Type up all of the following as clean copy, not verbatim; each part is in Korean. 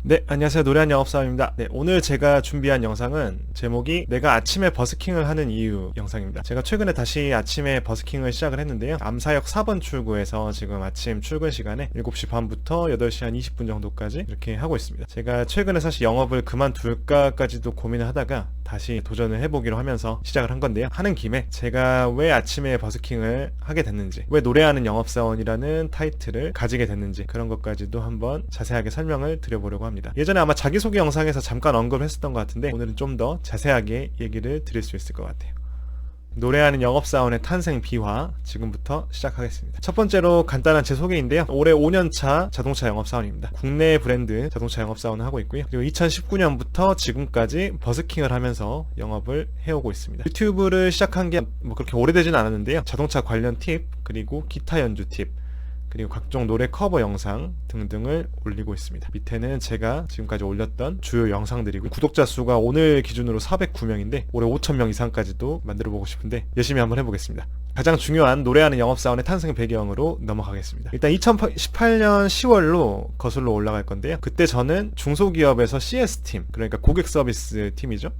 네, 안녕하세요. 노래한 영업사원입니다. 네, 오늘 제가 준비한 영상은 제목이 내가 아침에 버스킹을 하는 이유 영상입니다. 제가 최근에 다시 아침에 버스킹을 시작을 했는데요. 암사역 4번 출구에서 지금 아침 출근 시간에 7시 반부터 8시 한 20분 정도까지 이렇게 하고 있습니다. 제가 최근에 사실 영업을 그만둘까까지도 고민을 하다가 다시 도전을 해보기로 하면서 시작을 한 건데요. 하는 김에 제가 왜 아침에 버스킹을 하게 됐는지, 왜 노래하는 영업사원이라는 타이틀을 가지게 됐는지 그런 것까지도 한번 자세하게 설명을 드려보려고 합니다. 예전에 아마 자기소개 영상에서 잠깐 언급을 했었던 것 같은데 오늘은 좀 더 자세하게 얘기를 드릴 수 있을 것 같아요. 노래하는 영업사원의 탄생 비화, 지금부터 시작하겠습니다. 첫 번째로 간단한 제 소개인데요. 올해 5년차 자동차 영업사원입니다. 국내 브랜드 자동차 영업사원을 하고 있고요. 그리고 2019년부터 지금까지 버스킹을 하면서 영업을 해오고 있습니다. 유튜브를 시작한 게 뭐 그렇게 오래되진 않았는데요. 자동차 관련 팁, 그리고 기타 연주 팁, 그리고 각종 노래 커버 영상 등등을 올리고 있습니다. 밑에는 제가 지금까지 올렸던 주요 영상들이고, 구독자 수가 오늘 기준으로 409명인데 올해 5,000명 이상까지도 만들어보고 싶은데 열심히 한번 해보겠습니다. 가장 중요한 노래하는 영업사원의 탄생 배경으로 넘어가겠습니다. 일단 2018년 10월로 거슬러 올라갈 건데요. 그때 저는 중소기업에서 CS팀, 그러니까 고객 서비스 팀이죠.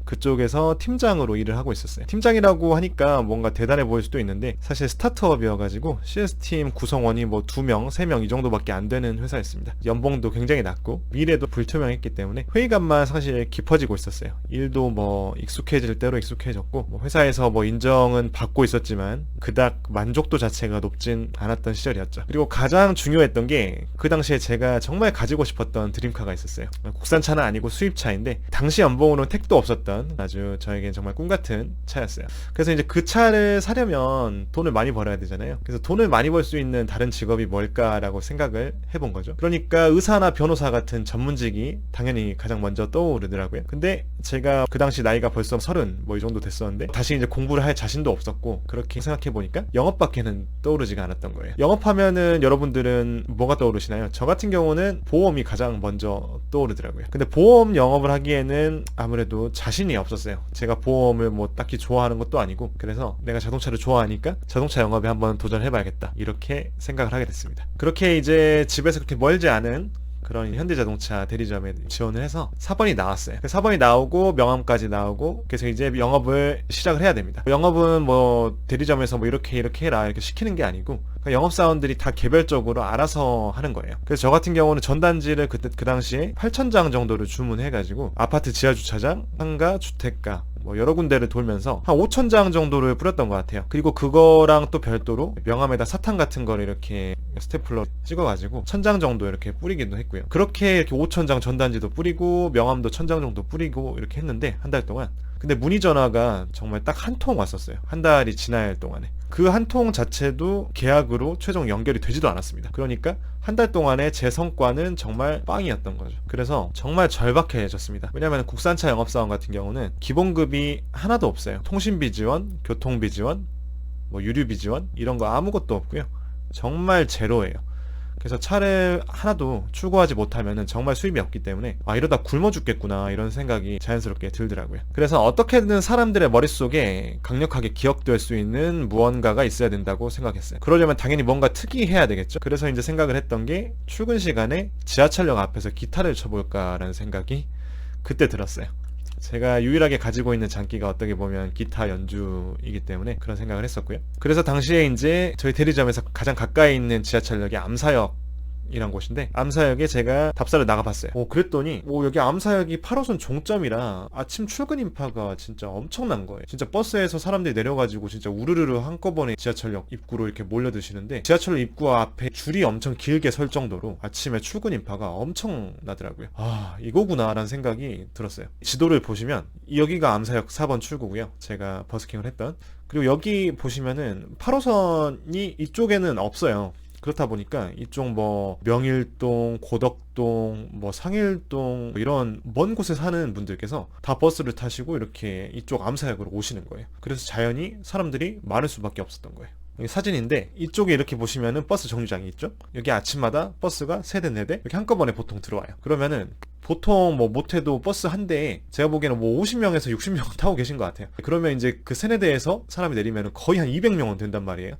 그쪽에서 팀장으로 일을 하고 있었어요. 팀장이라고 하니까 뭔가 대단해 보일 수도 있는데 사실 스타트업이어가지고 CS팀 구성원이 뭐 2명, 3명 이 정도밖에 안 되는 회사였습니다. 연봉도 굉장히 낮고 미래도 불투명했기 때문에 회의감만 사실 깊어지고 있었어요. 일도 뭐 익숙해질 대로 익숙해졌고, 뭐 회사에서 뭐 인정은 받고 있었지만 그닥 만족도 자체가 높진 않았던 시절이었죠. 그리고 가장 중요했던 게 그 당시에 제가 정말 가지고 싶었던 드림카가 있었어요. 국산차는 아니고 수입차인데 당시 연봉으로는 택도 없었던 아주 저에겐 정말 꿈같은 차였어요. 그래서 이제 그 차를 사려면 돈을 많이 벌어야 되잖아요. 그래서 돈을 많이 벌 수 있는 다른 직업이 뭘까라고 생각을 해본 거죠. 그러니까 의사나 변호사 같은 전문직이 당연히 가장 먼저 떠오르더라고요. 근데 제가 그 당시 나이가 벌써 30 뭐 이 정도 됐었는데 다시 이제 공부를 할 자신도 없었고, 그렇게 생각해 보니까 영업밖에는 떠오르지가 않았던 거예요. 영업하면은 여러분들은 뭐가 떠오르시나요? 저 같은 경우는 보험이 가장 먼저 떠오르더라고요. 근데 보험 영업을 하기에는 아무래도 자신이 없었어요. 제가 보험을 뭐 딱히 좋아하는 것도 아니고, 그래서 내가 자동차를 좋아하니까 자동차 영업에 한번 도전해봐야겠다, 이렇게 생각을 하게 됐습니다. 그렇게 이제 집에서 그렇게 멀지 않은 그런 현대자동차 대리점에 지원을 해서 4번이 나왔어요. 4번이 나오고 명함까지 나오고, 그래서 이제 영업을 시작을 해야 됩니다. 영업은 뭐 대리점에서 뭐 이렇게 해라 이렇게 시키는 게 아니고 영업사원들이 다 개별적으로 알아서 하는 거예요. 그래서 저 같은 경우는 전단지를 그 당시에 8,000장 정도를 주문해가지고 아파트 지하주차장, 상가, 주택가 뭐 여러 군데를 돌면서 한 5,000장 정도를 뿌렸던 것 같아요. 그리고 그거랑 또 별도로 명함에다 사탕 같은 거를 이렇게 스테플러 찍어가지고 1,000장 정도 이렇게 뿌리기도 했고요. 그렇게 이렇게 5,000장 전단지도 뿌리고 명함도 1,000장 정도 뿌리고 이렇게 했는데 한 달 동안. 근데 문의 전화가 정말 딱 한 통 왔었어요. 한 달이 지날 동안에. 그 한 통 자체도 계약으로 최종 연결이 되지도 않았습니다. 그러니까 한 달 동안의 제 성과는 정말 빵이었던 거죠. 그래서 정말 절박해졌습니다. 왜냐하면 국산차 영업사원 같은 경우는 기본급이 하나도 없어요. 통신비 지원, 교통비 지원, 뭐 유류비 지원 이런 거 아무것도 없고요. 정말 제로예요. 그래서 차를 하나도 출고하지 못하면 정말 수입이 없기 때문에 이러다 굶어 죽겠구나 이런 생각이 자연스럽게 들더라고요. 그래서 어떻게든 사람들의 머릿속에 강력하게 기억될 수 있는 무언가가 있어야 된다고 생각했어요. 그러려면 당연히 뭔가 특이해야 되겠죠. 그래서 이제 생각을 했던 게 출근 시간에 지하철역 앞에서 기타를 쳐볼까라는 생각이 그때 들었어요. 제가 유일하게 가지고 있는 장기가 어떻게 보면 기타 연주이기 때문에 그런 생각을 했었고요. 그래서 당시에 이제 저희 대리점에서 가장 가까이 있는 지하철역이 암사역 이란 곳인데, 암사역에 제가 답사를 나가봤어요. 그랬더니 여기 암사역이 8호선 종점이라 아침 출근 인파가 진짜 엄청난 거예요. 진짜 버스에서 사람들이 내려가지고 진짜 우르르르 한꺼번에 지하철역 입구로 이렇게 몰려드시는데, 지하철 입구 앞에 줄이 엄청 길게 설 정도로 아침에 출근 인파가 엄청나더라고요. 이거구나 라는 생각이 들었어요. 지도를 보시면 여기가 암사역 4번 출구고요. 제가 버스킹을 했던. 그리고 여기 보시면은 8호선이 이쪽에는 없어요. 그렇다 보니까 이쪽 뭐 명일동, 고덕동, 뭐 상일동 이런 먼 곳에 사는 분들께서 다 버스를 타시고 이렇게 이쪽 암사역으로 오시는 거예요. 그래서 자연히 사람들이 많을 수밖에 없었던 거예요. 여기 사진인데 이쪽에 이렇게 보시면은 버스 정류장이 있죠. 여기 아침마다 버스가 3대 4대 이렇게 한꺼번에 보통 들어와요. 그러면은 보통 뭐 못해도 버스 한 대에 제가 보기에는 뭐 50명에서 60명 타고 계신 것 같아요. 그러면 이제 그 3, 4대에서 사람이 내리면 거의 한 200명은 된단 말이에요.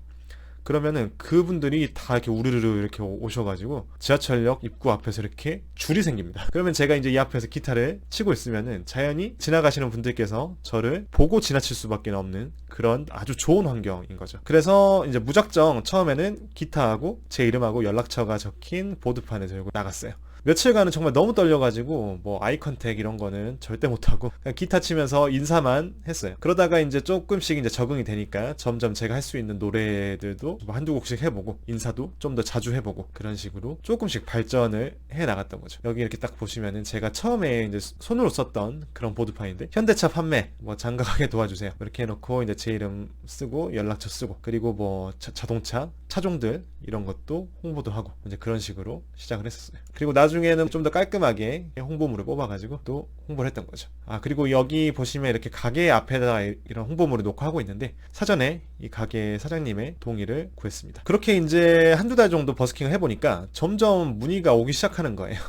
그러면은 그분들이 다 이렇게 우르르르 이렇게 오셔가지고 지하철역 입구 앞에서 이렇게 줄이 생깁니다. 그러면 제가 이제 이 앞에서 기타를 치고 있으면은 자연히 지나가시는 분들께서 저를 보고 지나칠 수밖에 없는 그런 아주 좋은 환경인 거죠. 그래서 이제 무작정 처음에는 기타하고 제 이름하고 연락처가 적힌 보드판을 들고 나갔어요. 며칠간은 정말 너무 떨려가지고 뭐 아이 컨택 이런 거는 절대 못하고 그냥 기타 치면서 인사만 했어요. 그러다가 이제 조금씩 이제 적응이 되니까 점점 제가 할 수 있는 노래들도 뭐 한두 곡씩 해보고 인사도 좀 더 자주 해보고 그런 식으로 조금씩 발전을 해 나갔던 거죠. 여기 이렇게 딱 보시면은 제가 처음에 이제 손으로 썼던 그런 보드판인데 현대차 판매 뭐 장가가게 도와주세요 이렇게 해놓고 이제 제 이름 쓰고 연락처 쓰고 그리고 뭐 자동차 차종들 이런 것도 홍보도 하고 이제 그런 식으로 시작을 했었어요. 그리고 나중에는 좀 더 깔끔하게 홍보물을 뽑아가지고 또 홍보를 했던 거죠. 아 그리고 여기 보시면 이렇게 가게 앞에다가 이런 홍보물을 놓고 하고 있는데 사전에 이 가게 사장님의 동의를 구했습니다. 그렇게 이제 한두 달 정도 버스킹을 해보니까 점점 문의가 오기 시작하는 거예요.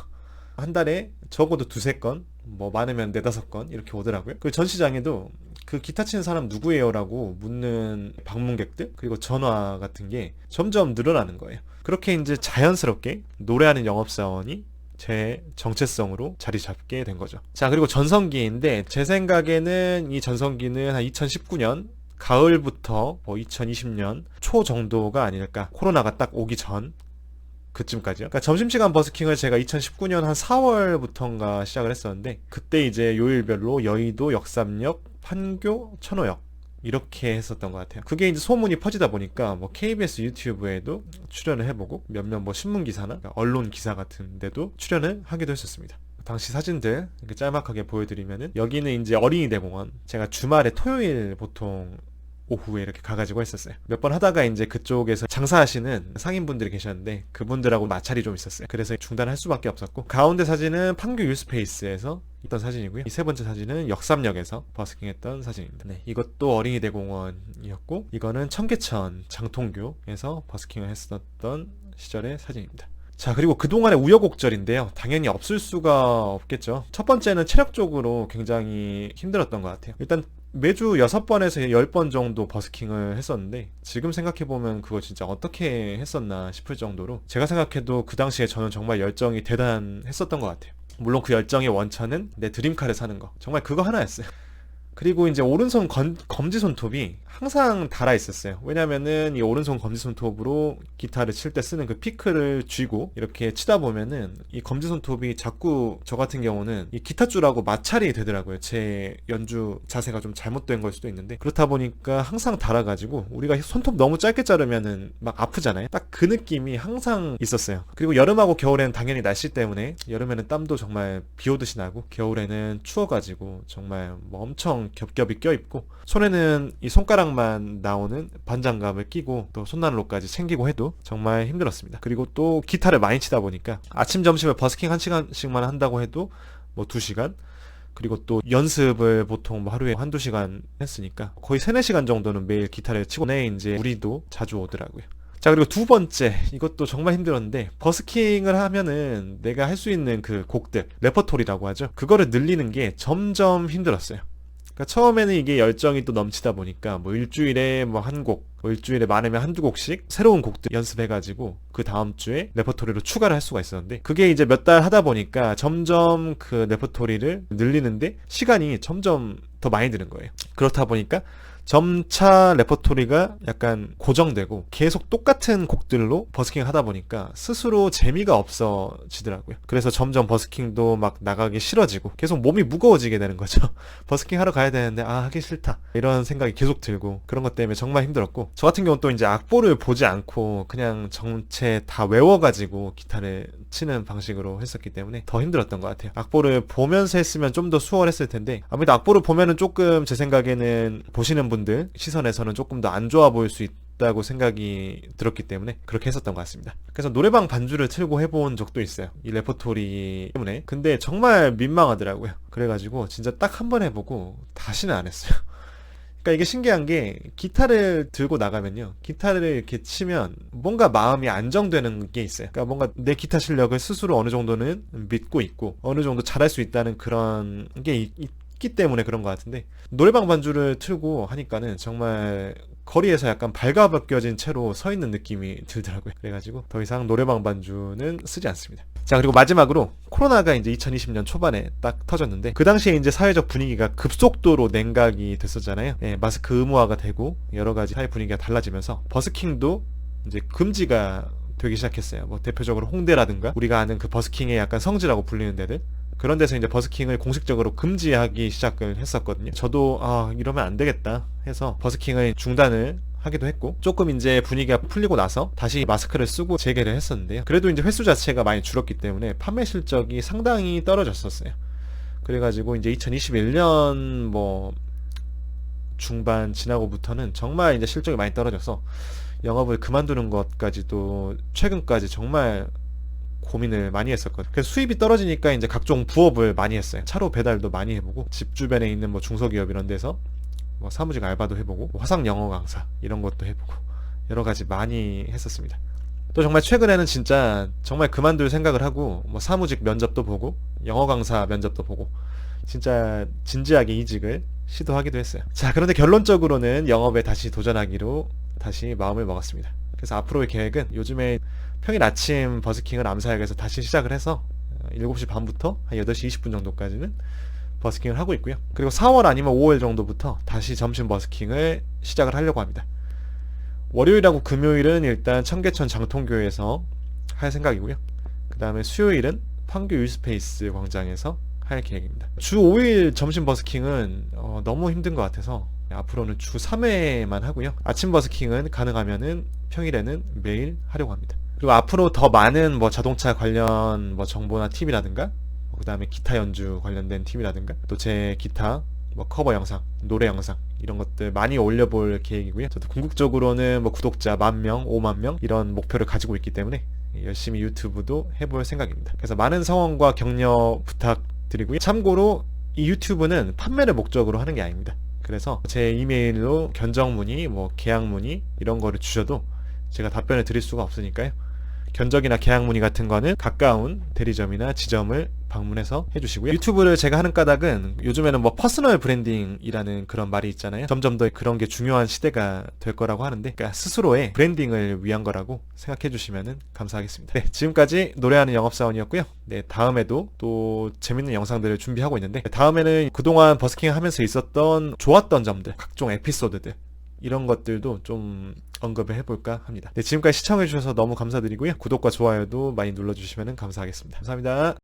한 달에 적어도 두세 건, 뭐 많으면 네다섯 건 이렇게 오더라고요. 그 전시장에도 그 기타 치는 사람 누구예요? 라고 묻는 방문객들 그리고 전화 같은 게 점점 늘어나는 거예요. 그렇게 이제 자연스럽게 노래하는 영업사원이 제 정체성으로 자리 잡게 된 거죠. 자 그리고 전성기인데 제 생각에는 이 전성기는 한 2019년 가을부터 뭐 2020년 초 정도가 아닐까. 코로나가 딱 오기 전 그쯤까지요. 그러니까 점심시간 버스킹을 제가 2019년 한 4월부터인가 시작을 했었는데 그때 이제 요일별로 여의도, 역삼역, 판교, 천호역 이렇게 했었던 것 같아요. 그게 이제 소문이 퍼지다 보니까 뭐 KBS 유튜브에도 출연을 해보고 몇몇 뭐 신문기사나 언론 기사 같은 데도 출연을 하기도 했었습니다. 당시 사진들 이렇게 짤막하게 보여드리면은 여기는 이제 어린이대공원 제가 주말에 토요일 보통 오후에 이렇게 가가지고 했었어요. 몇 번 하다가 이제 그쪽에서 장사하시는 상인분들이 계셨는데 그분들하고 마찰이 좀 있었어요. 그래서 중단할 수밖에 없었고 가운데 사진은 판교 유스페이스에서 있던 사진이고요. 이 세 번째 사진은 역삼역에서 버스킹했던 사진입니다. 네, 이것도 어린이대공원이었고 이거는 청계천 장통교에서 버스킹을 했었던 시절의 사진입니다. 자 그리고 그동안의 우여곡절인데요. 당연히 없을 수가 없겠죠. 첫 번째는 체력적으로 굉장히 힘들었던 것 같아요. 일단 매주 6번에서 10번 정도 버스킹을 했었는데 지금 생각해보면 그거 진짜 어떻게 했었나 싶을 정도로 제가 생각해도 그 당시에 저는 정말 열정이 대단했었던 것 같아요. 물론 그 열정의 원천은 내 드림카를 사는 거 정말 그거 하나였어요. 그리고 이제 오른손 검지 손톱이 항상 달아 있었어요. 왜냐면은 이 오른손 검지 손톱으로 기타를 칠 때 쓰는 그 피크를 쥐고 이렇게 치다 보면은 이 검지 손톱이 자꾸 저 같은 경우는 이 기타줄하고 마찰이 되더라고요. 제 연주 자세가 좀 잘못된 걸 수도 있는데 그렇다 보니까 항상 달아가지고 우리가 손톱 너무 짧게 자르면은 막 아프잖아요. 딱 그 느낌이 항상 있었어요. 그리고 여름하고 겨울에는 당연히 날씨 때문에 여름에는 땀도 정말 비 오듯이 나고 겨울에는 추워가지고 정말 뭐 엄청 겹겹이 껴입고 손에는 이 손가락만 나오는 반장갑을 끼고 또 손난로까지 챙기고 해도 정말 힘들었습니다. 그리고 또 기타를 많이 치다 보니까 아침 점심을 버스킹 1시간씩만 한다고 해도 뭐 2시간 그리고 또 연습을 보통 뭐 하루에 한두 시간 했으니까 거의 3, 4시간 정도는 매일 기타를 치고 내 이제 무리도 자주 오더라고요. 자 그리고 두 번째 이것도 정말 힘들었는데 버스킹을 하면은 내가 할 수 있는 그 곡들 레퍼토리라고 하죠. 그거를 늘리는 게 점점 힘들었어요. 그러니까 처음에는 이게 열정이 또 넘치다 보니까 뭐 일주일에 뭐 한 곡, 뭐 일주일에 많으면 한두 곡씩 새로운 곡들 연습해가지고 그 다음 주에 레퍼토리로 추가를 할 수가 있었는데 그게 이제 몇 달 하다 보니까 점점 그 레퍼토리를 늘리는데 시간이 점점 더 많이 드는 거예요. 그렇다 보니까 점차 레퍼토리가 약간 고정되고 계속 똑같은 곡들로 버스킹을 하다 보니까 스스로 재미가 없어지더라고요. 그래서 점점 버스킹도 막 나가기 싫어지고 계속 몸이 무거워지게 되는 거죠. 버스킹 하러 가야 되는데 하기 싫다 이런 생각이 계속 들고 그런 것 때문에 정말 힘들었고 저 같은 경우는 또 이제 악보를 보지 않고 그냥 전체 다 외워가지고 기타를 치는 방식으로 했었기 때문에 더 힘들었던 것 같아요. 악보를 보면서 했으면 좀 더 수월했을 텐데 아무래도 악보를 보면은 조금 제 생각에는 보시는 분들 시선에서는 조금 더 안 좋아 보일 수 있다고 생각이 들었기 때문에 그렇게 했었던 것 같습니다. 그래서 노래방 반주를 틀고 해본 적도 있어요. 이 레퍼토리 때문에. 근데 정말 민망하더라고요. 그래가지고 진짜 딱 한 번 해보고 다시는 안 했어요. 그러니까 이게 신기한 게 기타를 들고 나가면요. 기타를 이렇게 치면 뭔가 마음이 안정되는 게 있어요. 그러니까 뭔가 내 기타 실력을 스스로 어느 정도는 믿고 있고 어느 정도 잘할 수 있다는 그런 게 있기 때문에 그런 것 같은데, 노래방 반주를 틀고 하니까는 정말 거리에서 약간 발가벗겨진 채로 서 있는 느낌이 들더라고요. 그래가지고 더 이상 노래방 반주는 쓰지 않습니다. 자, 그리고 마지막으로 코로나가 이제 2020년 초반에 딱 터졌는데, 그 당시에 이제 사회적 분위기가 급속도로 냉각이 됐었잖아요. 예, 마스크 의무화가 되고 여러 가지 사회 분위기가 달라지면서 버스킹도 이제 금지가 되기 시작했어요. 뭐 대표적으로 홍대라든가 우리가 아는 그 버스킹의 약간 성지라고 불리는 데들, 그런 데서 이제 버스킹을 공식적으로 금지하기 시작을 했었거든요. 저도 이러면 안 되겠다 해서 버스킹을 중단을 하기도 했고, 조금 이제 분위기가 풀리고 나서 다시 마스크를 쓰고 재개를 했었는데요. 그래도 이제 횟수 자체가 많이 줄었기 때문에 판매 실적이 상당히 떨어졌었어요. 그래가지고 이제 2021년 뭐 중반 지나고부터는 정말 이제 실적이 많이 떨어져서 영업을 그만두는 것까지도 최근까지 정말 고민을 많이 했었거든요. 그래서 수입이 떨어지니까 이제 각종 부업을 많이 했어요. 차로 배달도 많이 해보고, 집 주변에 있는 뭐 중소기업 이런 데서 뭐 사무직 알바도 해보고, 뭐 화상 영어 강사 이런 것도 해보고, 여러 가지 많이 했었습니다. 또 정말 최근에는 진짜 정말 그만둘 생각을 하고, 뭐 사무직 면접도 보고, 영어 강사 면접도 보고, 진짜 진지하게 이직을 시도하기도 했어요. 자, 그런데 결론적으로는 영업에 다시 도전하기로 다시 마음을 먹었습니다. 그래서 앞으로의 계획은 요즘에 평일 아침 버스킹을 암사역에서 다시 시작을 해서 7시 반부터 한 8시 20분 정도까지는 버스킹을 하고 있고요. 그리고 4월 아니면 5월 정도부터 다시 점심 버스킹을 시작을 하려고 합니다. 월요일하고 금요일은 일단 청계천 장통교에서 할 생각이고요. 그 다음에 수요일은 판교 유스페이스 광장에서 할 계획입니다. 주 5일 점심 버스킹은 너무 힘든 것 같아서 앞으로는 주 3회만 하고요. 아침 버스킹은 가능하면은 평일에는 매일 하려고 합니다. 그리고 앞으로 더 많은 뭐 자동차 관련 뭐 정보나 팁이라든가, 그 다음에 기타 연주 관련된 팁이라든가, 또 제 기타 뭐 커버 영상, 노래 영상 이런 것들 많이 올려볼 계획이고요. 저도 궁극적으로는 뭐 구독자 10,000명, 50,000명 이런 목표를 가지고 있기 때문에 열심히 유튜브도 해볼 생각입니다. 그래서 많은 성원과 격려 부탁드리고요. 참고로 이 유튜브는 판매를 목적으로 하는 게 아닙니다. 그래서 제 이메일로 견적 문의, 뭐 계약 문의 이런 거를 주셔도 제가 답변을 드릴 수가 없으니까요. 견적이나 계약 문의 같은 거는 가까운 대리점이나 지점을 방문해서 해주시고요. 유튜브를 제가 하는 까닭은 요즘에는 뭐 퍼스널 브랜딩이라는 그런 말이 있잖아요. 점점 더 그런 게 중요한 시대가 될 거라고 하는데, 그러니까 스스로의 브랜딩을 위한 거라고 생각해 주시면 감사하겠습니다. 네, 지금까지 노래하는 영업사원이었고요. 네, 다음에도 또 재밌는 영상들을 준비하고 있는데, 다음에는 그동안 버스킹 하면서 있었던 좋았던 점들, 각종 에피소드들 이런 것들도 좀 언급을 해볼까 합니다. 네, 지금까지 시청해주셔서 너무 감사드리고요. 구독과 좋아요도 많이 눌러주시면 감사하겠습니다. 감사합니다.